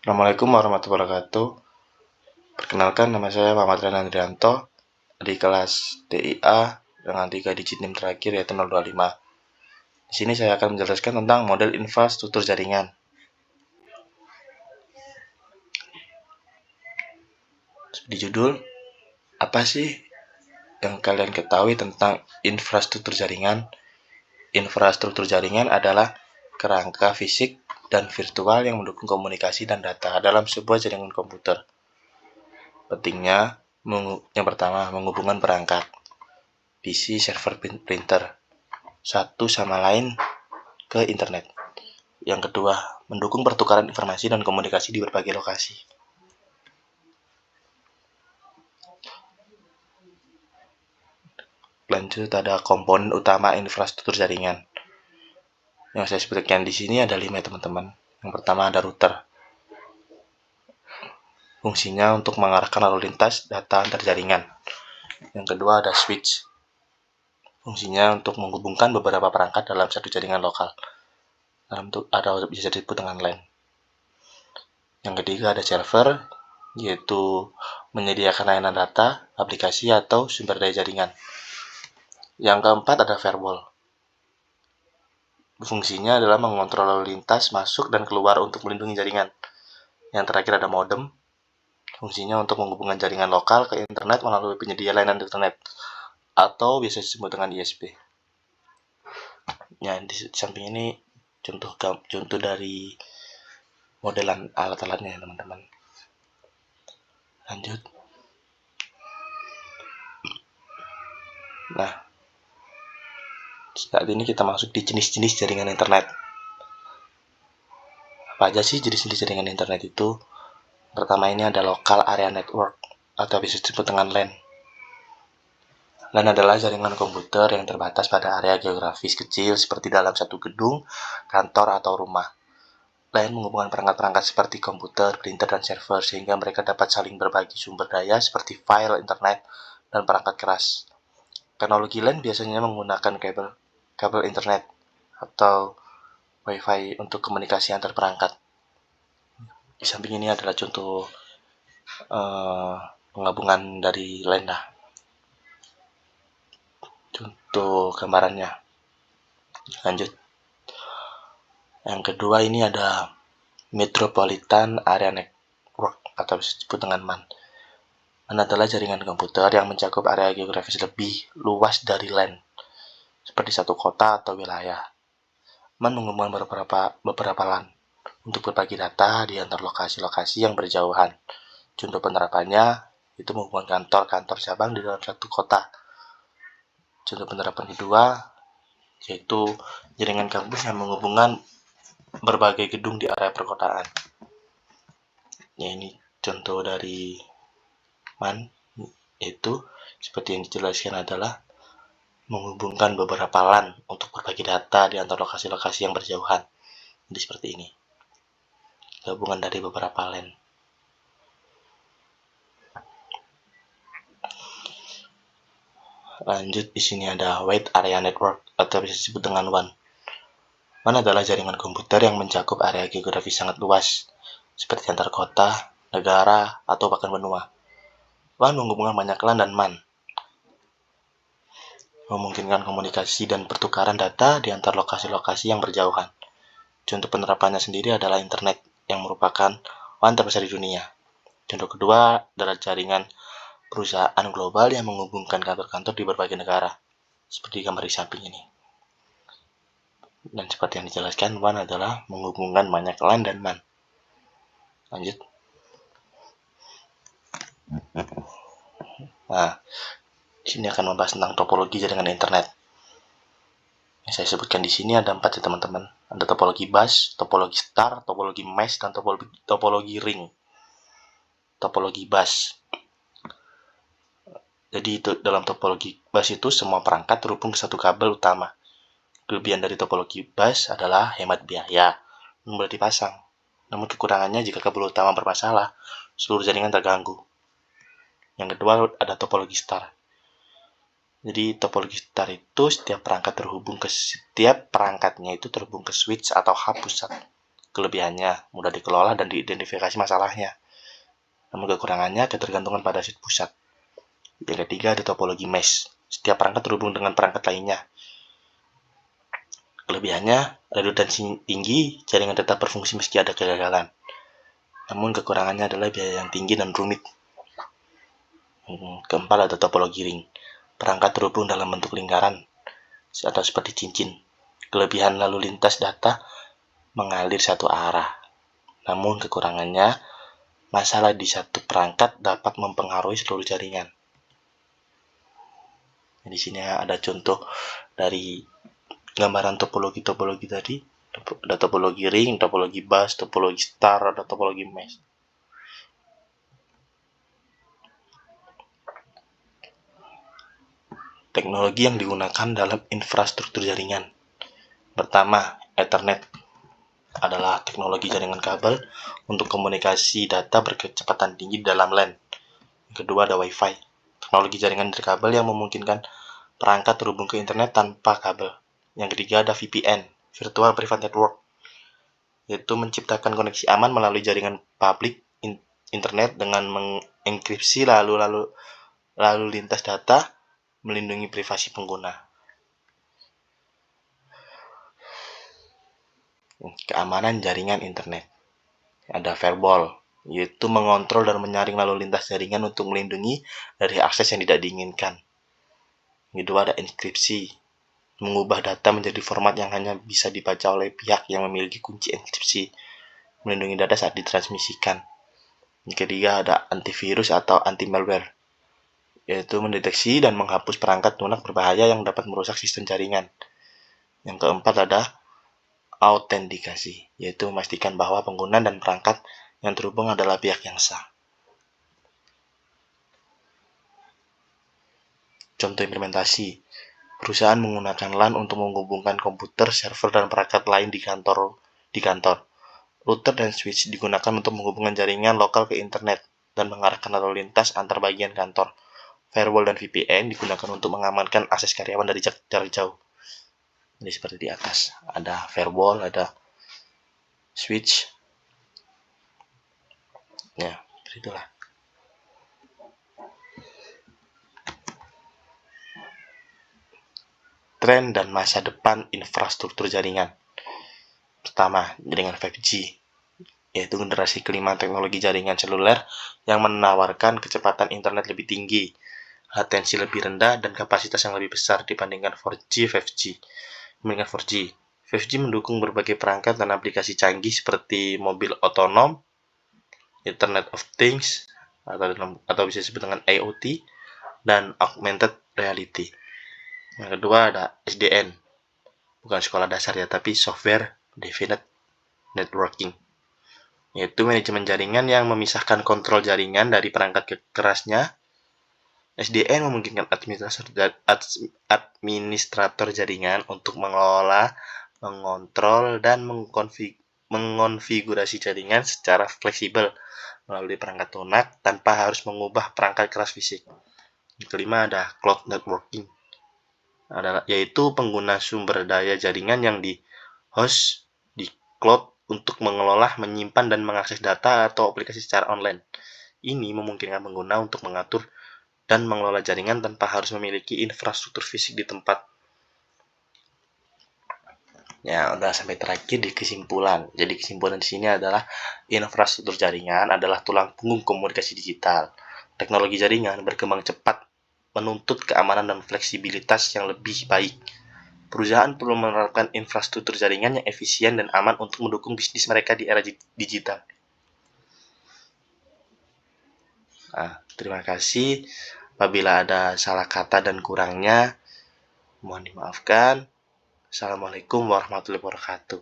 Assalamualaikum warahmatullahi wabarakatuh. Perkenalkan, nama saya Muhammad Rian Andrianto di kelas DIA dengan 3 digit NIM terakhir yaitu 025. Di sini saya akan menjelaskan tentang model infrastruktur jaringan. Di judul, apa sih yang kalian ketahui tentang infrastruktur jaringan? Infrastruktur jaringan adalah kerangka fisik dan virtual yang mendukung komunikasi dan data dalam sebuah jaringan komputer. Pentingnya, yang pertama, menghubungkan perangkat PC, server, printer satu sama lain ke internet. Yang kedua, mendukung pertukaran informasi dan komunikasi di berbagai lokasi. Lanjut, ada komponen utama infrastruktur jaringan. Yang saya sebutkan di sini ada 5, teman-teman. Yang pertama ada router. Fungsinya untuk mengarahkan lalu lintas data antar jaringan. Yang kedua ada switch. Fungsinya untuk menghubungkan beberapa perangkat dalam satu jaringan lokal. Ada bisa disebut dengan LAN. Yang ketiga ada server, yaitu menyediakan layanan data, aplikasi, atau sumber daya jaringan. Yang keempat ada firewall. Fungsinya adalah mengontrol lalu lintas masuk dan keluar untuk melindungi jaringan. Yang terakhir ada modem. Fungsinya untuk menghubungkan jaringan lokal ke internet melalui penyedia layanan internet atau biasa disebut dengan ISP. Ya, di samping ini contoh dari modelan alat-alatnya ya, teman-teman. Lanjut. Nah, saat ini kita masuk di jenis-jenis jaringan internet. Apa aja sih jenis-jenis jaringan internet itu? Pertama ini ada local area network atau bisa disebut dengan LAN. LAN adalah jaringan komputer yang terbatas pada area geografis kecil seperti dalam satu gedung, kantor, atau rumah. LAN menghubungkan perangkat-perangkat seperti komputer, printer, dan server sehingga mereka dapat saling berbagi sumber daya seperti file, internet, dan perangkat keras. Teknologi LAN biasanya menggunakan kabel internet atau Wi-Fi untuk komunikasi antar perangkat. Di samping ini adalah contoh penggabungan dari LAN. Contoh gambarannya. Lanjut. Yang kedua ini ada Metropolitan Area Network atau disebut dengan MAN. MAN adalah jaringan komputer yang mencakup area geografis lebih luas dari LAN, seperti satu kota atau wilayah. MAN menghubungkan beberapa LAN untuk berbagi data di antar lokasi-lokasi yang berjauhan. Contoh penerapannya itu menghubungkan kantor-kantor cabang di dalam satu kota. Contoh penerapan kedua yaitu jaringan kampus yang menghubungkan berbagai gedung di area perkotaan. Ya, ini contoh dari MAN, itu seperti yang dijelaskan adalah menghubungkan beberapa LAN untuk berbagi data di antar lokasi-lokasi yang berjauhan. Jadi seperti ini, gabungan dari beberapa LAN. Lanjut, di sini ada Wide Area Network atau bisa disebut dengan WAN. WAN adalah jaringan komputer yang mencakup area geografis sangat luas, seperti antar kota, negara, atau bahkan benua. WAN menghubungkan banyak LAN dan MAN, memungkinkan komunikasi dan pertukaran data di antar lokasi-lokasi yang berjauhan. Contoh penerapannya sendiri adalah internet yang merupakan WAN terbesar di dunia. Contoh kedua adalah jaringan perusahaan global yang menghubungkan kantor-kantor di berbagai negara, seperti gambar di samping ini. Dan seperti yang dijelaskan, WAN adalah menghubungkan banyak LAN dan MAN. Lanjut. Nah, di sini akan membahas tentang topologi jaringan internet. Yang saya sebutkan di sini ada 4 ya, teman-teman. Ada topologi bus, topologi star, topologi mesh, dan topologi ring. Topologi bus. Jadi dalam topologi bus itu semua perangkat terhubung ke satu kabel utama. Kelebihan dari topologi bus adalah hemat biaya, mudah dipasang. Namun kekurangannya jika kabel utama bermasalah, seluruh jaringan terganggu. Yang kedua ada topologi star. Jadi topologi star itu setiap perangkatnya itu terhubung ke switch atau hub pusat. Kelebihannya, mudah dikelola dan diidentifikasi masalahnya. Namun kekurangannya, ketergantungan pada aset pusat. Yang ketiga, ada topologi mesh. Setiap perangkat terhubung dengan perangkat lainnya. Kelebihannya, redundansi tinggi, jaringan tetap berfungsi meski ada kegagalan. Namun kekurangannya adalah biaya yang tinggi dan rumit. Keempat, ada topologi ring. Perangkat terhubung dalam bentuk lingkaran atau seperti cincin. Kelebihan lalu lintas data mengalir satu arah. Namun kekurangannya, masalah di satu perangkat dapat mempengaruhi seluruh jaringan. Di sini ada contoh dari gambaran topologi tadi. Ada topologi ring, topologi bus, topologi star, ada topologi mesh. Teknologi yang digunakan dalam infrastruktur jaringan. Pertama, Ethernet adalah teknologi jaringan kabel untuk komunikasi data berkecepatan tinggi dalam LAN. Yang kedua, ada Wi-Fi, teknologi jaringan nirkabel yang memungkinkan perangkat terhubung ke internet tanpa kabel. Yang ketiga, ada VPN, Virtual Private Network, yaitu menciptakan koneksi aman melalui jaringan publik internet dengan mengenkripsi lalu lintas data, melindungi privasi pengguna. Keamanan jaringan internet. Ada firewall, yaitu mengontrol dan menyaring lalu lintas jaringan untuk melindungi dari akses yang tidak diinginkan. Yang kedua, ada enkripsi, mengubah data menjadi format yang hanya bisa dibaca oleh pihak yang memiliki kunci enkripsi, melindungi data saat ditransmisikan. Yang ketiga, ada antivirus atau anti-malware, yaitu mendeteksi dan menghapus perangkat lunak berbahaya yang dapat merusak sistem jaringan. Yang keempat, ada autentikasi, yaitu memastikan bahwa pengguna dan perangkat yang terhubung adalah pihak yang sah. Contoh implementasi. Perusahaan menggunakan LAN untuk menghubungkan komputer, server, dan perangkat lain di kantor. Router dan switch digunakan untuk menghubungkan jaringan lokal ke internet dan mengarahkan lalu lintas antar bagian kantor. Firewall dan VPN digunakan untuk mengamankan akses karyawan dari jarak jauh. Jadi seperti di atas, ada firewall, ada switch. Ya, itulah. Tren dan masa depan infrastruktur jaringan. Pertama, jaringan 5G, yaitu generasi kelima teknologi jaringan seluler yang menawarkan kecepatan internet lebih tinggi, latensi lebih rendah, dan kapasitas yang lebih besar dibandingkan 4G, 5G. 5G mendukung berbagai perangkat dan aplikasi canggih seperti mobil otonom, Internet of Things, atau bisa disebut dengan IoT, dan augmented reality. Yang kedua ada SDN, bukan sekolah dasar ya, tapi Software Defined Networking, yaitu manajemen jaringan yang memisahkan kontrol jaringan dari perangkat kerasnya. SDN memungkinkan administrator jaringan untuk mengelola, mengontrol, dan mengonfigurasi jaringan secara fleksibel melalui perangkat lunak tanpa harus mengubah perangkat keras fisik. Yang kelima ada Cloud Networking, yaitu pengguna sumber daya jaringan yang di-host di cloud untuk mengelola, menyimpan, dan mengakses data atau aplikasi secara online. Ini memungkinkan pengguna untuk mengatur dan mengelola jaringan tanpa harus memiliki infrastruktur fisik di tempat. Ya, udah sampai terakhir di kesimpulan. Jadi kesimpulan di sini adalah infrastruktur jaringan adalah tulang punggung komunikasi digital. Teknologi jaringan berkembang cepat, menuntut keamanan dan fleksibilitas yang lebih baik. Perusahaan perlu menerapkan infrastruktur jaringan yang efisien dan aman untuk mendukung bisnis mereka di era digital. Nah, terima kasih. Apabila ada salah kata dan kurangnya, mohon dimaafkan. Assalamualaikum warahmatullahi wabarakatuh.